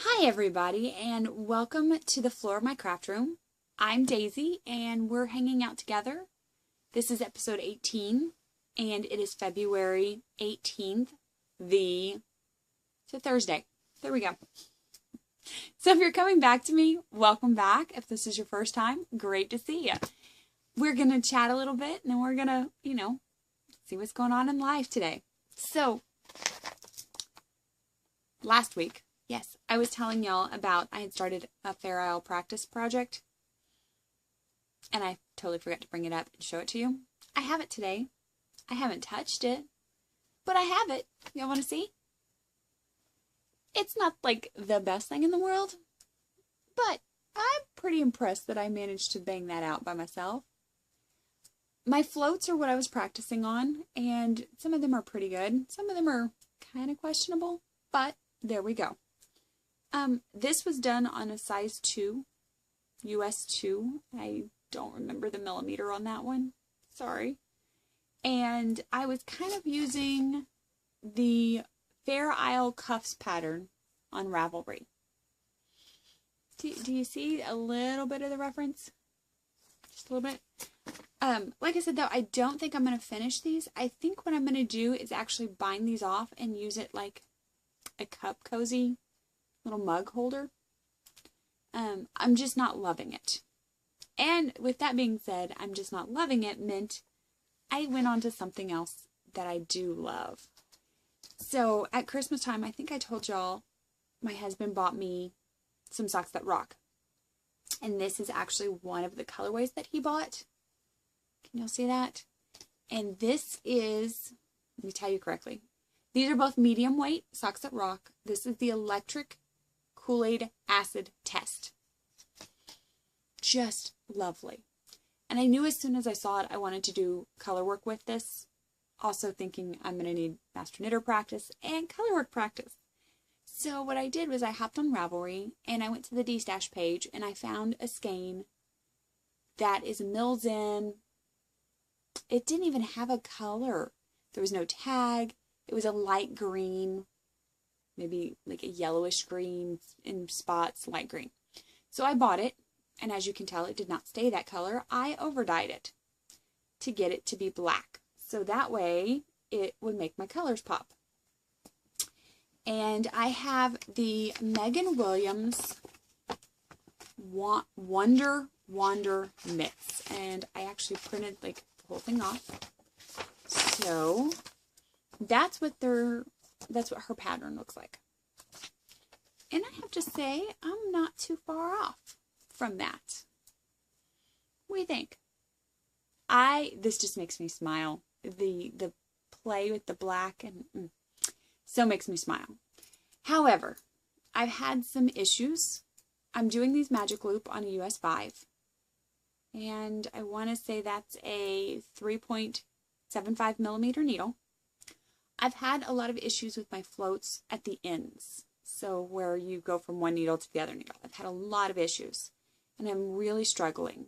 Hi everybody, and welcome to the floor of my craft room. I'm Daisy and we're hanging out together. This is episode 18 and it is February 18th, it's a Thursday. There we go. So if you're coming back to me, welcome back. If this is your first time, great to see you. We're going to chat a little bit and then we're going to, see what's going on in life today. So last week, yes, I was telling y'all about I had started a Fair Isle practice project, and I totally forgot to bring it up and show it to you. I have it today. I haven't touched it, but I have it. Y'all want to see? It's not like the best thing in the world, but I'm pretty impressed that I managed to bang that out by myself. My floats are what I was practicing on, and some of them are pretty good. Some of them are kind of questionable, but there we go. This was done on a size 2, US 2. I don't remember the millimeter on that one. Sorry. And I was kind of using the Fair Isle cuffs pattern on Ravelry. Do you see a little bit of the reference? Just a little bit. Like I said, though, I don't think I'm going to finish these. I think what I'm going to do is actually bind these off and use it like a cup cozy little mug holder. I'm just not loving it. And with that being said, I'm just not loving it meant I went on to something else that I do love. So at Christmas time, I think I told y'all my husband bought me some socks that rock. And this is actually one of the colorways that he bought. Can y'all see that? And this is, let me tell you correctly, these are both medium weight socks that rock. This is the electric Kool-Aid acid test. Just lovely. And I knew as soon as I saw it, I wanted to do color work with this. Also thinking I'm going to need master knitter practice and color work practice. So what I did was I hopped on Ravelry and I went to the D-Stash page and I found a skein that is Mills in. It didn't even have a color. There was no tag. It was a light green, maybe like a yellowish green in spots, light green. So I bought it, and as you can tell, it did not stay that color. I overdyed it to get it to be black. So that way it would make my colors pop. And I have the Megan Williams Wonder Wander mitts, and I actually printed like the whole thing off. So that's what her pattern looks like. And I have to say, I'm not too far off from that. What do you think? This just makes me smile. The play with the black and so makes me smile. However, I've had some issues. I'm doing these magic loop on a US 5. And I want to say that's a 3.75 millimeter needle. I've had a lot of issues with my floats at the ends. So where you go from one needle to the other needle. I've had a lot of issues. And I'm really struggling.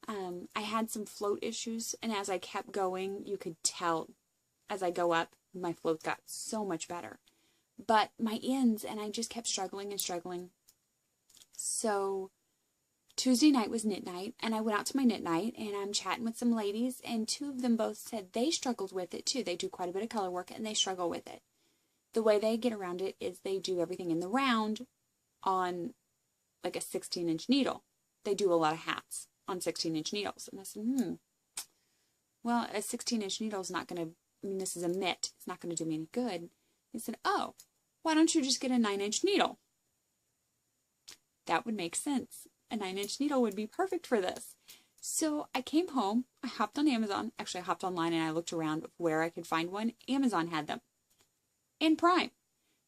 I had some float issues. And as I kept going, you could tell as I go up, my float got so much better. But my ends, and I just kept struggling and struggling. So Tuesday night was knit night, and I went out to my knit night, and I'm chatting with some ladies, and two of them both said they struggled with it too. They do quite a bit of color work, and they struggle with it. The way they get around it is they do everything in the round on like a 16-inch needle. They do a lot of hats on 16-inch needles. And I said, well, a 16-inch needle is not going to, this is a mitt. It's not going to do me any good. They said, oh, why don't you just get a 9-inch needle? That would make sense. A 9-inch needle would be perfect for this. So I came home, I hopped on Amazon. Actually, I hopped online and I looked around where I could find one. Amazon had them. And Prime.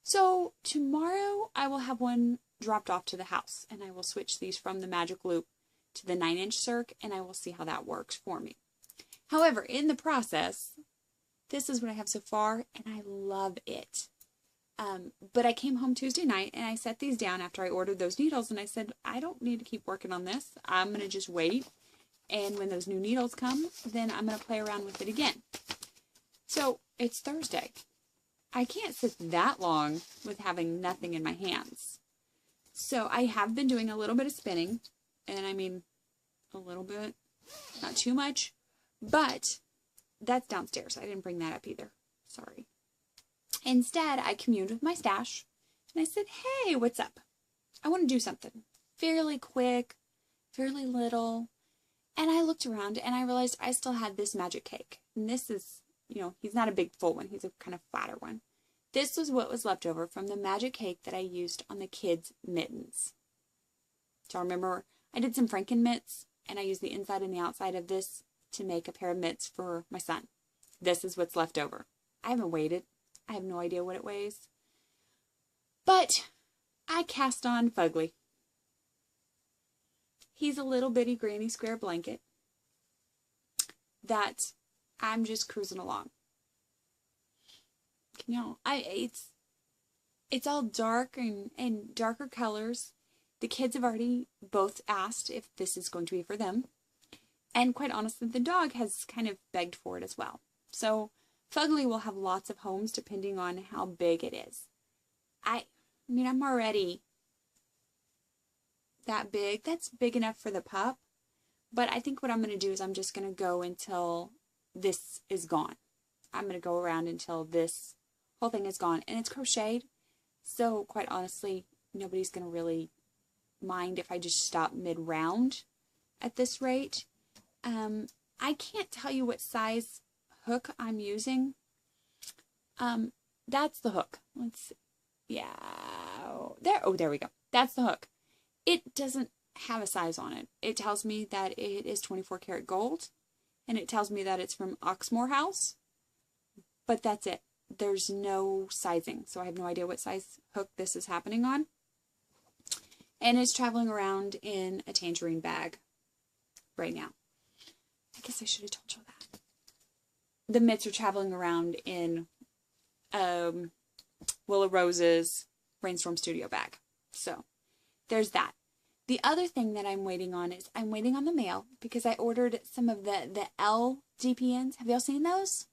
So tomorrow I will have one dropped off to the house. And I will switch these from the Magic Loop to the 9-inch circ. And I will see how that works for me. However, in the process, this is what I have so far. And I love it. But I came home Tuesday night and I set these down after I ordered those needles and I said, I don't need to keep working on this. I'm going to just wait. And when those new needles come, then I'm going to play around with it again. So it's Thursday. I can't sit that long with having nothing in my hands. So I have been doing a little bit of spinning, and I mean a little bit, not too much, but that's downstairs. I didn't bring that up either. Sorry. Instead, I communed with my stash, and I said, hey, what's up? I want to do something fairly quick, fairly little. And I looked around, and I realized I still had this magic cake. And this is, he's not a big full one. He's a kind of flatter one. This was what was left over from the magic cake that I used on the kids' mittens. So I remember I did some Franken mitts, and I used the inside and the outside of this to make a pair of mitts for my son. This is what's left over. I haven't weighed it. I have no idea what it weighs. But I cast on Fugly. He's a little bitty granny square blanket that I'm just cruising along. It's all dark and darker colors. The kids have already both asked if this is going to be for them. And quite honestly, the dog has kind of begged for it as well. So Fugly will have lots of homes depending on how big it is. I'm already that big. That's big enough for the pup. But I think what I'm going to do is I'm just going to go until this is gone. I'm going to go around until this whole thing is gone. And it's crocheted. So quite honestly, nobody's going to really mind if I just stop mid-round at this rate. I can't tell you what size hook I'm using. That's the hook. Let's see. Yeah. There we go. That's the hook. It doesn't have a size on it. It tells me that it is 24 karat gold, and it tells me that it's from Oxmoor House, but that's it. There's no sizing, so I have no idea what size hook this is happening on. And it's traveling around in a tangerine bag right now. I guess I should have told you that. The mitts are traveling around in Willow Rose's Rainstorm Studio bag. So there's that. The other thing that I'm waiting on is I'm waiting on the mail because I ordered some of the L DPNs. Have y'all seen those?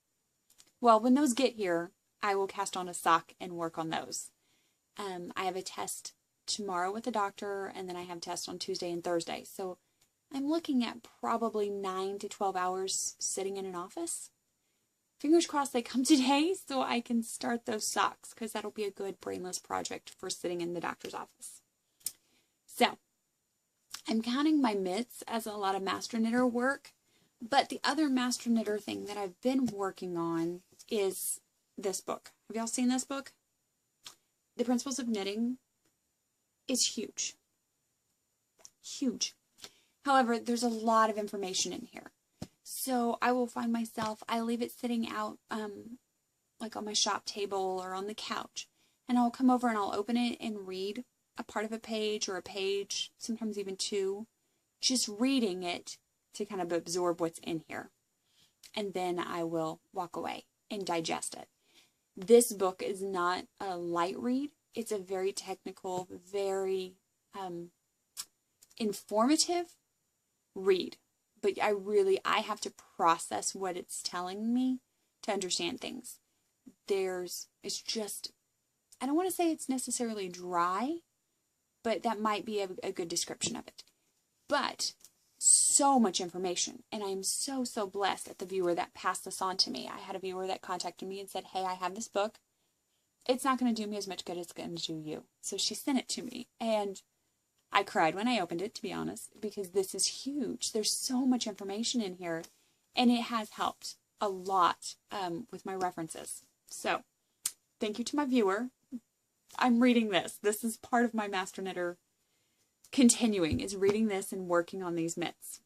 Well, when those get here, I will cast on a sock and work on those. I have a test tomorrow with the doctor, and then I have tests on Tuesday and Thursday. So I'm looking at probably 9 to 12 hours sitting in an office. Fingers crossed they come today so I can start those socks, because that'll be a good brainless project for sitting in the doctor's office. So I'm counting my mitts as a lot of master knitter work, but the other master knitter thing that I've been working on is this book. Have y'all seen this book? The Principles of Knitting is huge. Huge. However, there's a lot of information in here. So I will find myself, I leave it sitting out like on my shop table or on the couch, and I'll come over and I'll open it and read a part of a page or a page, sometimes even two, just reading it to kind of absorb what's in here. And then I will walk away and digest it. This book is not a light read. It's a very technical, very informative read. But I have to process what it's telling me to understand things. It's just, I don't want to say it's necessarily dry, but that might be a good description of it. But so much information, and I'm so blessed at the viewer that passed this on to me. I had a viewer that contacted me and said, hey, I have this book. It's not going to do me as much good as it's going to do you. So she sent it to me, and I cried when I opened it, to be honest, because this is huge. There's so much information in here, and it has helped a lot with my references. So thank you to my viewer. I'm reading this. This is part of my Master Knitter continuing, is reading this and working on these mitts.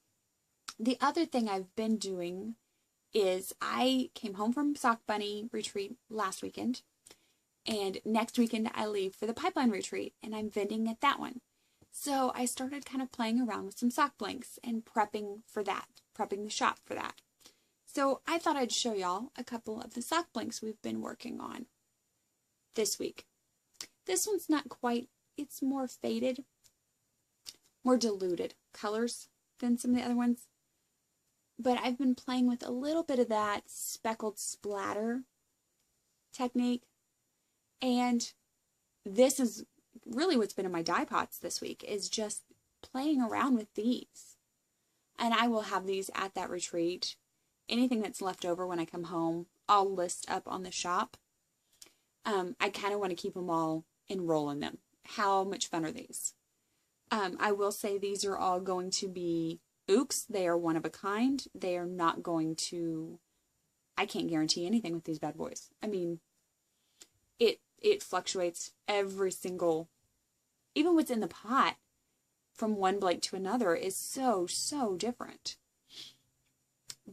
The other thing I've been doing is I came home from Sock Bunny retreat last weekend, and next weekend I leave for the Pipeline retreat, and I'm vending at that one. So I started kind of playing around with some sock blanks and prepping for that, prepping the shop for that. So I thought I'd show y'all a couple of the sock blanks we've been working on this week. This one's not quite, it's more faded, more diluted colors than some of the other ones. But I've been playing with a little bit of that speckled splatter technique. And this is really what's been in my dye pots this week is just playing around with these. And I will have these at that retreat. Anything that's left over when I come home, I'll list up on the shop. I kind of want to keep them all and roll in them. How much fun are these? I will say these are all going to be ooks. They are one of a kind. They are not going to, I can't guarantee anything with these bad boys. I mean, it fluctuates every single, even what's in the pot from one blade to another is so, so different.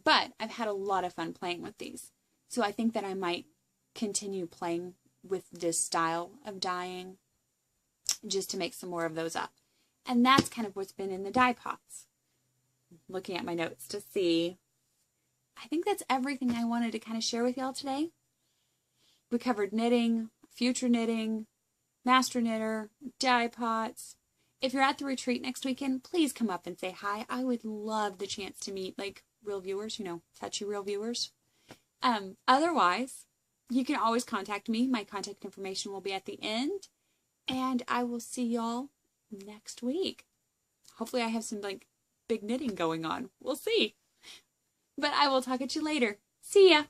But I've had a lot of fun playing with these. So I think that I might continue playing with this style of dyeing just to make some more of those up. And that's kind of what's been in the dye pots. Looking at my notes to see. I think that's everything I wanted to kind of share with y'all today. We covered knitting, future knitting, master knitter, dye pots. If you're at the retreat next weekend, please come up and say hi. I would love the chance to meet like real viewers, you know, touchy real viewers. Otherwise, you can always contact me. My contact information will be at the end. And I will see y'all next week. Hopefully I have some like big knitting going on. We'll see. But I will talk at you later. See ya.